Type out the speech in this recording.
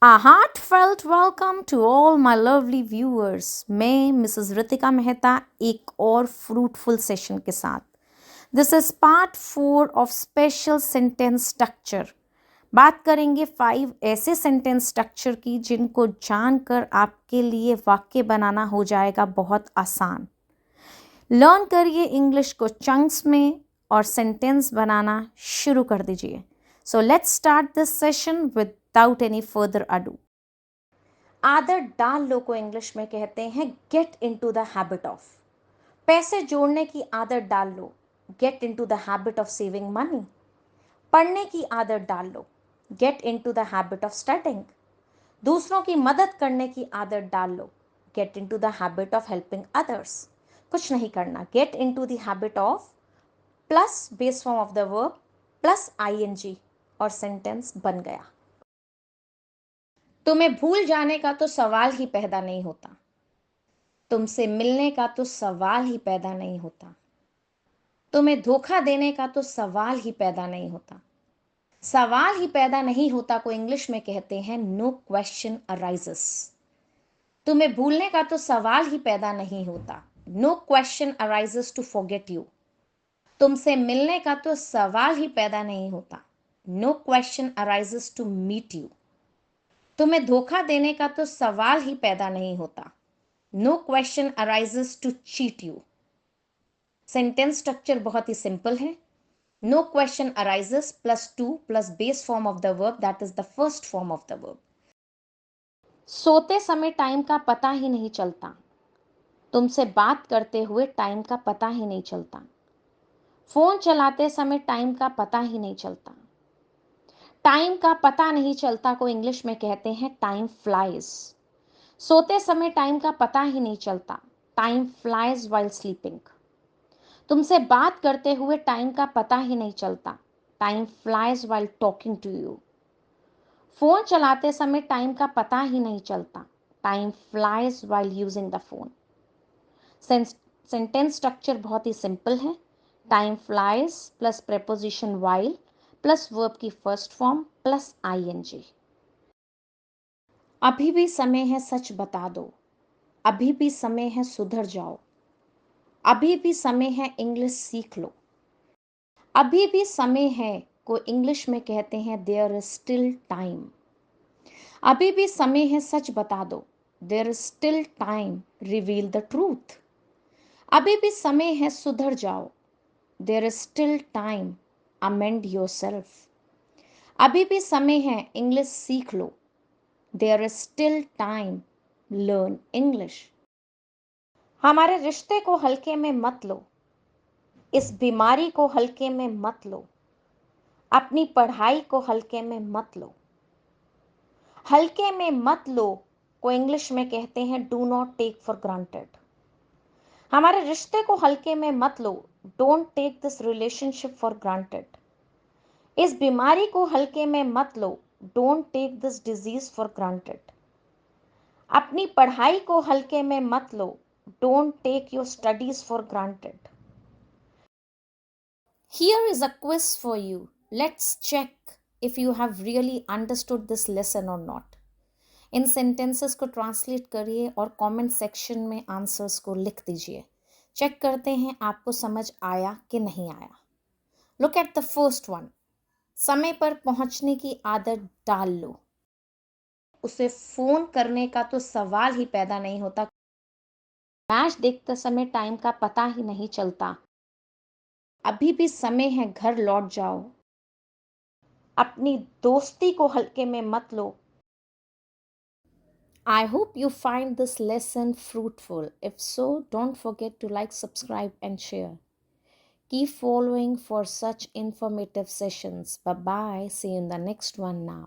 A heartfelt welcome to all my lovely viewers. मैं Mrs Ritika Mehta एक और फ्रूटफुल सेशन के साथ। This is part 4 of special sentence structure. बात करेंगे 5 ऐसे सेंटेंस स्ट्रक्चर की जिनको जानकर आपके लिए वाक्य बनाना हो जाएगा बहुत आसान। लर्न करिए इंग्लिश को चंक्स में और सेंटेंस बनाना शुरू कर दीजिए। So let's start this session without any further ado. आदत डाल लो को इंग्लिश में कहते हैं get into the habit of. पैसे जोड़ने की आदत डाल लो, get into the habit of saving money. पढ़ने की आदत डाल लो, get into the habit of studying. दूसरों की मदद करने की आदत डाल लो, get into the habit of helping others. कुछ नहीं करना, get into the habit of plus base form of the verb plus ING और सेंटेंस बन गया। तुम्हें भूल जाने का तो सवाल ही पैदा नहीं होता। तुमसे मिलने का तो सवाल ही पैदा नहीं होता। तुम्हें धोखा देने का तो सवाल ही पैदा नहीं होता। सवाल ही पैदा नहीं होता को इंग्लिश में कहते हैं नो क्वेश्चन अराइजेस। तुम्हें भूलने का तो सवाल ही पैदा नहीं होता। No question arises to forget you. तुमसे मिलने का तो सवाल ही पैदा नहीं होता। No question arises to meet you. तुम्हें धोखा देने का तो सवाल ही पैदा नहीं होता। No question arises to cheat you. Sentence structure बहुत ही सिंपल है। No question arises plus to plus base form of the verb that is the first form of the verb. सोते समय टाइम का पता ही नहीं चलता। तुमसे बात करते हुए टाइम का पता ही नहीं चलता। फोन चलाते समय टाइम का पता ही नहीं चलता। टाइम का पता नहीं चलता को इंग्लिश में कहते हैं टाइम फ्लाइज। सोते समय टाइम का पता ही नहीं चलता। Time flies while sleeping. तुमसे बात करते हुए टाइम का पता ही नहीं चलता। Time flies while talking to you. Phone चलाते समय टाइम का पता ही नहीं चलता। Time flies while using the phone. Sentence structure बहुत ही सिंपल है। Time flies plus preposition while plus verb की फर्स्ट फॉर्म प्लस आईएनजी। अभी भी समय है सच बता दो। अभी भी समय है सुधर जाओ। अभी भी समय है इंग्लिश सीख लो। अभी भी समय है को इंग्लिश में कहते हैं देयर इज स्टिल टाइम। अभी भी समय है सच बता दो। There is still time reveal the truth. अभी भी समय है सुधर जाओ। There is still time amend yourself. अभी भी समय है इंग्लिश सीख लो। There is still time learn English. हमारे रिश्ते को हल्के में मत लो। इस बीमारी को हल्के में मत लो। अपनी पढ़ाई को हल्के में मत लो। हल्के में मत लो को इंग्लिश में कहते हैं do not take for granted. हमारे रिश्ते को हल्के में मत लो। Don't take this relationship for granted. इस बीमारी को हल्के में मत लो। Don't take this disease for granted. अपनी पढ़ाई को हल्के में मत लो। Don't take your studies for granted. Here is a quiz for you. Let's check if you have really understood this lesson or not. In sentences को translate करिए और कमेंट सेक्शन में आंसर्स को लिख दीजिए। चेक करते हैं आपको समझ आया कि नहीं आया। Look at the first one. समय पर पहुंचने की आदत डाल लो। उसे फोन करने का तो सवाल ही पैदा नहीं होता। मैच देखते समय टाइम का पता ही नहीं चलता। अभी भी समय है घर लौट जाओ। अपनी दोस्ती को हल्के में मत लो। I hope you find this lesson fruitful. If so, don't forget to like, subscribe, and share. Keep following for such informative sessions. Bye bye. See you in the next one now.